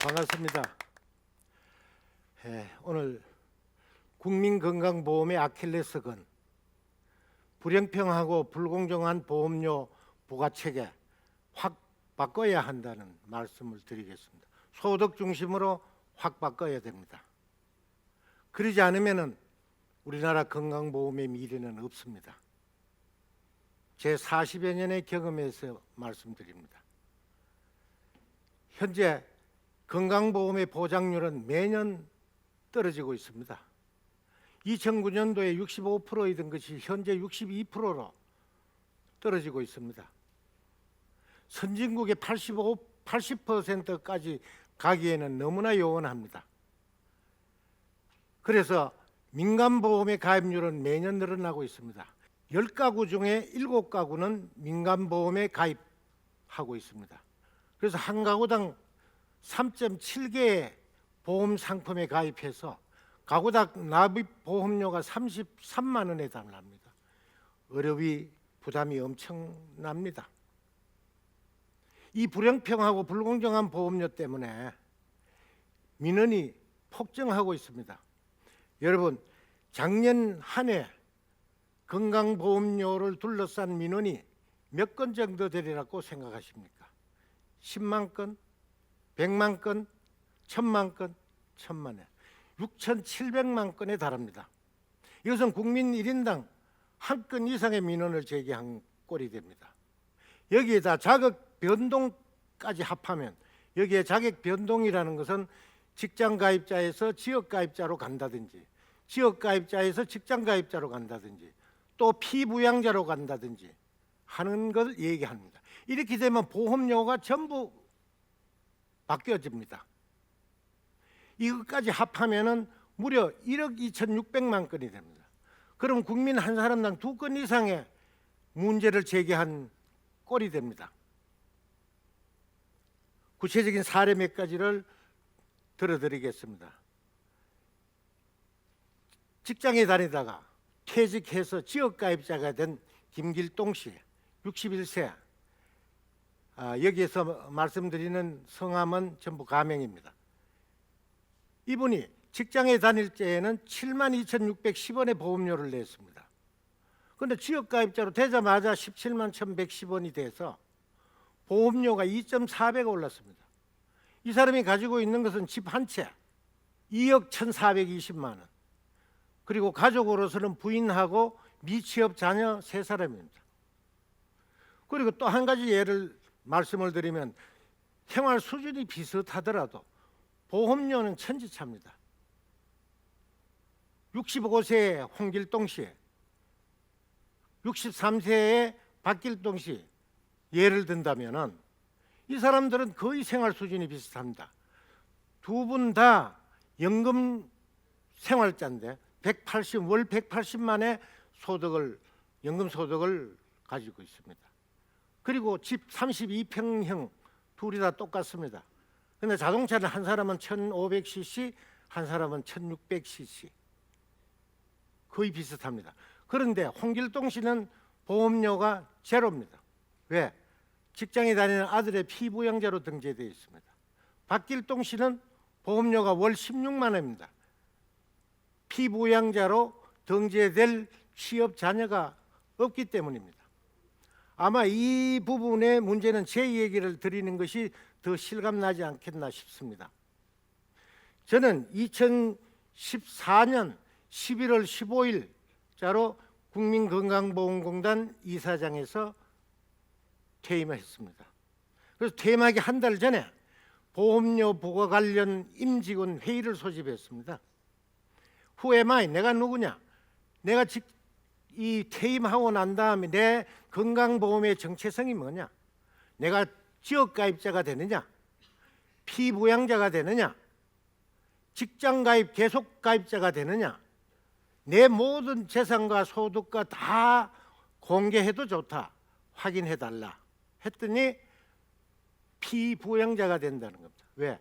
반갑습니다. 오늘 국민건강보험의 아킬레스건 불公平하고 불공정한 보험료 부과체계 확 바꿔야 한다는 말씀을 드리겠습니다. 소득 중심으로 확 바꿔야 됩니다. 그러지 않으면 우리나라 건강보험의 미래는 없습니다. 제 40여 년의 경험에서 말씀드립니다. 현재 건강보험의 보장률은 매년 떨어지고 있습니다. 2009년도에 65%이던 것이 현재 62%로 떨어지고 있습니다. 선진국의 80%까지 가기에는 너무나 요원합니다. 그래서 민간보험의 가입률은 매년 늘어나고 있습니다. 10가구 중에 7가구는 민간보험에 가입하고 있습니다. 그래서 한 가구당 3.7개의 보험 상품에 가입해서 가구당 납입 보험료가 33만 원에 달합니다. 의료비 부담이 엄청납니다. 이 불공평하고 불공정한 보험료 때문에 민원이 폭증하고 있습니다. 여러분, 작년 한 해 건강보험료를 둘러싼 민원이 몇 건 정도 되리라고 생각하십니까? 10만 건, 100만 건, 1000만 건, 1000만 원, 6,700만 건에 달합니다. 이것은 국민 1인당 한 건 이상의 민원을 제기한 꼴이 됩니다. 여기에다 자격 변동까지 합하면, 여기에 자격 변동이라는 것은 직장 가입자에서 지역 가입자로 간다든지, 지역 가입자에서 직장 가입자로 간다든지, 또 피부양자로 간다든지 하는 걸 얘기합니다. 이렇게 되면 보험료가 전부 바뀌어집니다. 이것까지 합하면은 무려 1억 2,600만 건이 됩니다. 그럼 국민 한 사람당 2건 이상의 문제를 제기한 꼴이 됩니다. 구체적인 사례 몇 가지를 들어드리겠습니다. 직장에 다니다가 퇴직해서 지역가입자가 된 김길동 씨, 61세. 여기에서 말씀드리는 성함은 전부 가명입니다. 이분이 직장에 다닐 때에는 72,610원의 보험료를 냈습니다. 그런데 지역가입자로 되자마자 17만 1,110원이 돼서 보험료가 2.4배가 올랐습니다. 이 사람이 가지고 있는 것은 집 한 채, 2억 1,420만 원, 그리고 가족으로서는 부인하고 미취업 자녀 3사람입니다. 그리고 또 한 가지 예를 말씀을 드리면, 생활 수준이 비슷하더라도 보험료는 천지차입니다. 65세의 홍길동 씨, 63세의 박길동 씨 예를 든다면은 이 사람들은 거의 생활 수준이 비슷합니다. 두 분 다 연금 생활자인데 월 180만의 소득을, 연금 소득을 가지고 있습니다. 그리고 집 32평형 둘이 다 똑같습니다. 그런데 자동차는 한 사람은 1500cc, 한 사람은 1600cc, 거의 비슷합니다. 그런데 홍길동 씨는 보험료가 제로입니다. 왜? 직장에 다니는 아들의 피부양자로 등재되어 있습니다. 박길동 씨는 보험료가 월 16만 원입니다. 피부양자로 등재될 취업 자녀가 없기 때문입니다. 아마 이 부분의 문제는 제 얘기를 드리는 것이 더 실감나지 않겠나 싶습니다. 저는 2014년 11월 15일자로 국민건강보험공단 이사장에서 퇴임을 했습니다. 그래서 퇴임하기 한 달 전에 보험료 부과 관련 임직원 회의를 소집했습니다. Who am I? 내가 누구냐? 내가 이 퇴임하고 난 다음에 내 건강보험의 정체성이 뭐냐? 내가 지역가입자가 되느냐? 피부양자가 되느냐? 직장가입 계속가입자가 되느냐? 내 모든 재산과 소득과 다 공개해도 좋다, 확인해달라 했더니 피부양자가 된다는 겁니다. 왜?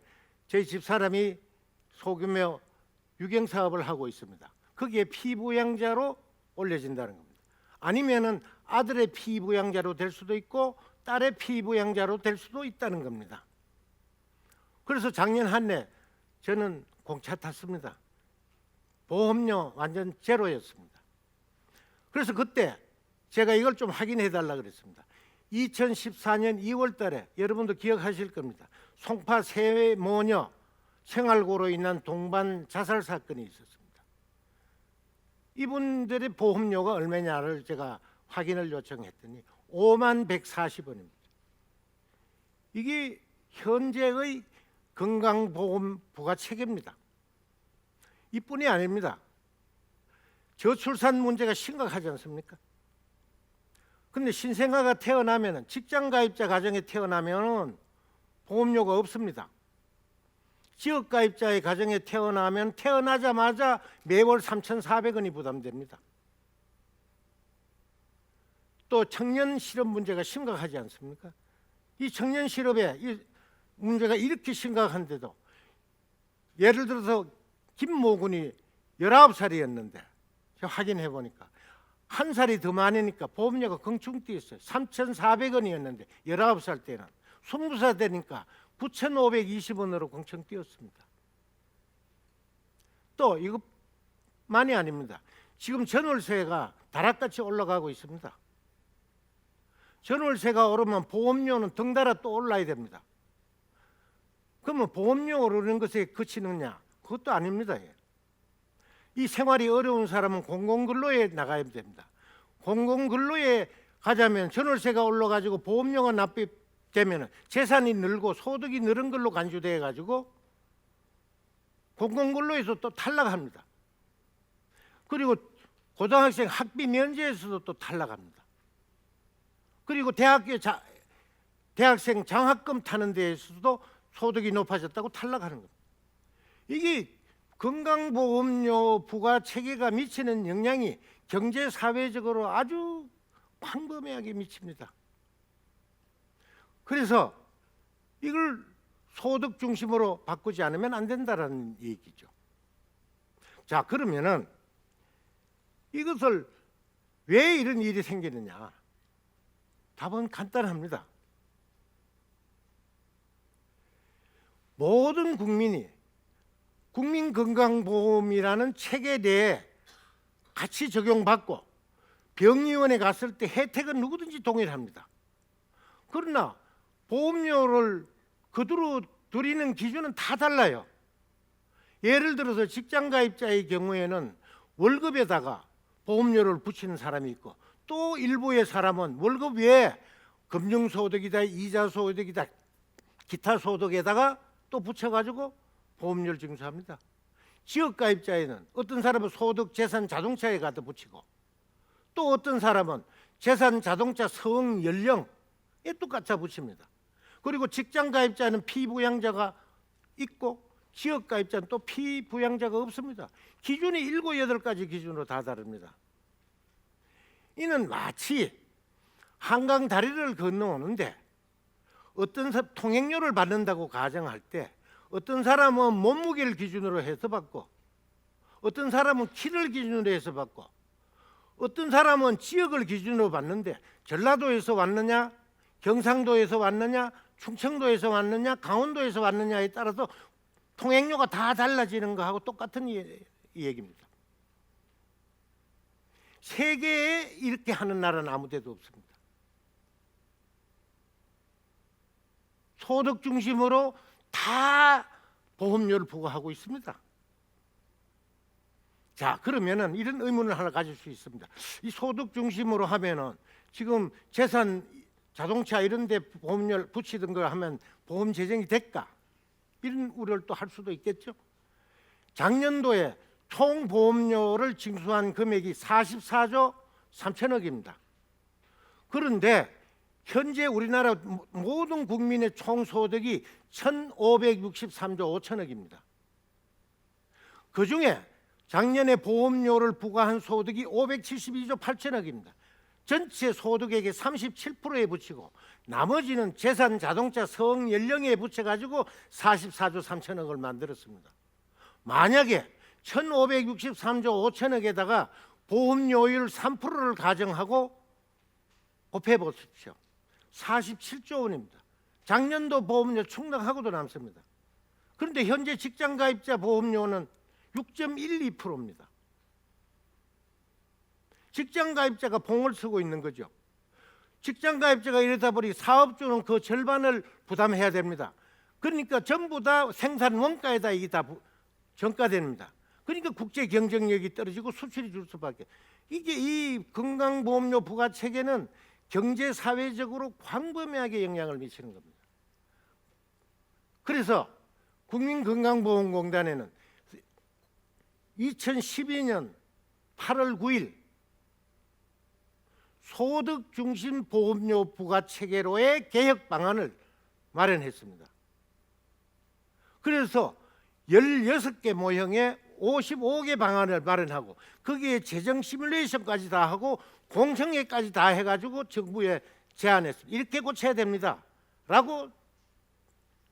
저희 집사람이 소규모 유경사업을 하고 있습니다. 거기에 피부양자로 올려진다는 겁니다. 아니면은 아들의 피부양자로 될 수도 있고 딸의 피부양자로 될 수도 있다는 겁니다. 그래서 작년 한 해 저는 공차 탔습니다. 보험료 완전 제로였습니다. 그래서 그때 제가 이걸 좀 확인해 달라 그랬습니다. 2014년 2월 달에 여러분도 기억하실 겁니다. 송파 세모녀 생활고로 인한 동반 자살 사건이 있었습니다. 이분들의 보험료가 얼마냐를 제가 확인을 요청했더니 5만 140원입니다. 이게 현재의 건강보험 부가체계입니다. 이뿐이 아닙니다. 저출산 문제가 심각하지 않습니까? 근데 신생아가 태어나면, 직장가입자 가정에 태어나면 보험료가 없습니다. 지역가입자의 가정에 태어나면 태어나자마자 매월 3,400원이 부담됩니다. 또 청년 실업 문제가 심각하지 않습니까? 이 청년 실업에 이 문제가 이렇게 심각한데도, 예를 들어서 김모군이 19살이었는데 제가 확인해 보니까 한 살이 더 많으니까 보험료가 긍충 뛰었어요. 3,400원이었는데 19살 때는 20살 되니까 9,520원으로 긍충 뛰었습니다. 또 이것만이 아닙니다. 지금 전월세가 다락같이 올라가고 있습니다. 전월세가 오르면 보험료는 덩달아 또 올라야 됩니다. 그러면 보험료 오르는 것에 그치느냐? 그것도 아닙니다. 이 생활이 어려운 사람은 공공근로에 나가야 됩니다. 공공근로에 가자면 전월세가 올라가지고 보험료가 납입되면 재산이 늘고 소득이 늘은 걸로 간주돼 가지고 공공근로에서 또 탈락합니다. 그리고 고등학생 학비 면제에서도 또 탈락합니다. 그리고 대학생 장학금 타는 데에서도 소득이 높아졌다고 탈락하는 겁니다. 이게 건강보험료 부가체계가 미치는 영향이 경제 사회적으로 아주 광범위하게 미칩니다. 그래서 이걸 소득 중심으로 바꾸지 않으면 안 된다는 얘기죠. 자, 그러면은 이것을 왜 이런 일이 생기느냐? 답은 간단합니다. 모든 국민이 국민건강보험이라는 체계 내에 같이 적용받고 병의원에 갔을 때 혜택은 누구든지 동일합니다. 그러나 보험료를 그대로 드리는 기준은 다 달라요. 예를 들어서 직장가입자의 경우에는 월급에다가 보험료를 붙이는 사람이 있고, 또 일부의 사람은 월급 외에 금융소득이다, 이자소득이다, 기타 소득에다가 또 붙여가지고 보험료를 징수합니다. 지역가입자에는 어떤 사람은 소득, 재산, 자동차에 갖다 붙이고, 또 어떤 사람은 재산, 자동차, 성, 연령에 또 갖다 붙입니다. 그리고 직장가입자는 피부양자가 있고 지역가입자는 또 피부양자가 없습니다. 기준이 7, 8가지 기준으로 다 다릅니다. 이는 마치 한강 다리를 건너오는데 어떤 통행료를 받는다고 가정할 때 어떤 사람은 몸무게를 기준으로 해서 받고, 어떤 사람은 키를 기준으로 해서 받고, 어떤 사람은 지역을 기준으로 받는데 전라도에서 왔느냐, 경상도에서 왔느냐, 충청도에서 왔느냐, 강원도에서 왔느냐에 따라서 통행료가 다 달라지는 거하고 똑같은 얘기입니다. 세계에 이렇게 하는 나라는 아무 데도 없습니다. 소득 중심으로 다 보험료를 부과하고 있습니다. 자, 그러면은 이런 의문을 하나 가질 수 있습니다. 이 소득 중심으로 하면은 지금 재산, 자동차 이런 데 보험료를 붙이던 걸 하면 보험 재정이 될까? 이런 우려를 또 할 수도 있겠죠. 작년도에 총 보험료를 징수한 금액이 44조 3천억입니다. 그런데 현재 우리나라 모든 국민의 총소득이 1,563조 5천억입니다. 그중에 작년에 보험료를 부과한 소득이 572조 8천억입니다. 전체 소득액의 37%에 붙이고 나머지는 재산, 자동차, 성, 연령에 붙여가지고 44조 3천억을 만들었습니다. 만약에 1,563조 5천억에다가 보험료율 3%를 가정하고 곱해보십시오. 47조 원입니다. 작년도 보험료 충당하고도 남습니다. 그런데 현재 직장가입자 보험료는 6.12%입니다. 직장가입자가 봉을 쓰고 있는 거죠. 직장가입자가 이러다 보니 사업주는 그 절반을 부담해야 됩니다. 그러니까 전부 다 생산 원가에다 이게 다 전가됩니다. 그러니까 국제 경쟁력이 떨어지고 수출이 줄 수밖에. 이게 이 건강보험료 부과체계는 경제 사회적으로 광범위하게 영향을 미치는 겁니다. 그래서 국민건강보험공단에는 2012년 8월 9일 소득 중심 보험료 부과 체계로의 개혁 방안을 마련했습니다. 그래서 16개 모형의 55개 방안을 마련하고 거기에 재정 시뮬레이션까지 다 하고 공청회까지 다 해가지고 정부에 제안했습니다. 이렇게 고쳐야 됩니다 라고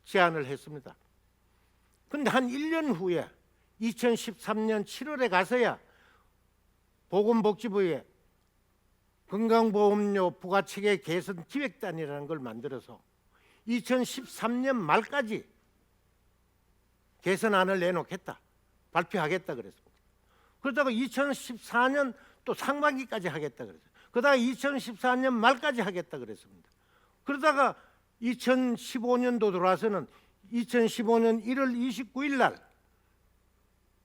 제안을 했습니다. 그런데 한 1년 후에 2013년 7월에 가서야 보건복지부에 건강보험료 부과체계 개선 기획단이라는 걸 만들어서 2013년 말까지 개선안을 내놓겠다, 발표하겠다 그랬습니다. 그러다가 2014년 또 상반기까지 하겠다 그랬어요. 그러다가 2014년 말까지 하겠다 그랬습니다. 그러다가 2015년도 들어와서는 2015년 1월 29일 날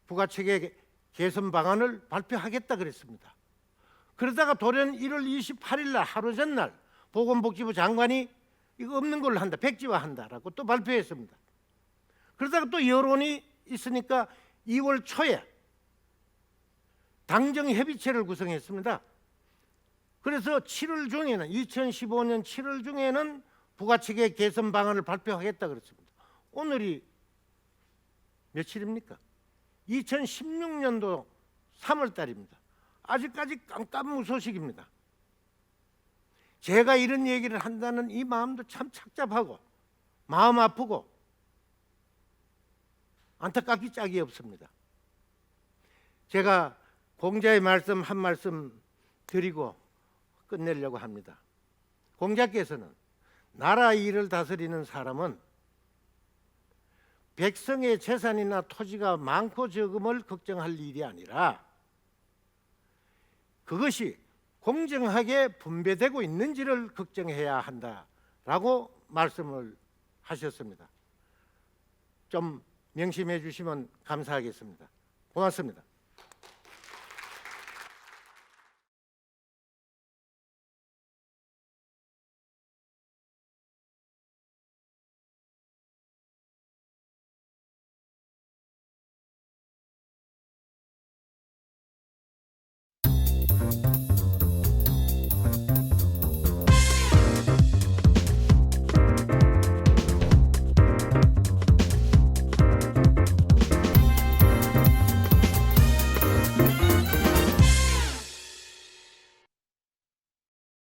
부가체계 개선 방안을 발표하겠다 그랬습니다. 그러다가 돌연 1월 28일 날 하루 전날 보건복지부 장관이 이거 없는 걸로 한다, 백지화한다라고 또 발표했습니다. 그러다가 또 여론이 있으니까 2월 초에 당정협의체를 구성했습니다. 그래서 7월 중에는 2015년 7월 중에는 부가체계 개선 방안을 발표하겠다 그랬습니다. 오늘이 며칠입니까? 2016년도 3월 달입니다. 아직까지 깜깜무소식입니다. 제가 이런 얘기를 한다는 이 마음도 참 착잡하고 마음 아프고 안타깝기 짝이 없습니다. 제가 공자의 말씀 한 말씀 드리고 끝내려고 합니다. 공자께서는 나라 일을 다스리는 사람은 백성의 재산이나 토지가 많고 적음을 걱정할 일이 아니라 그것이 공정하게 분배되고 있는지를 걱정해야 한다라고 말씀을 하셨습니다. 좀 명심해 주시면 감사하겠습니다. 고맙습니다.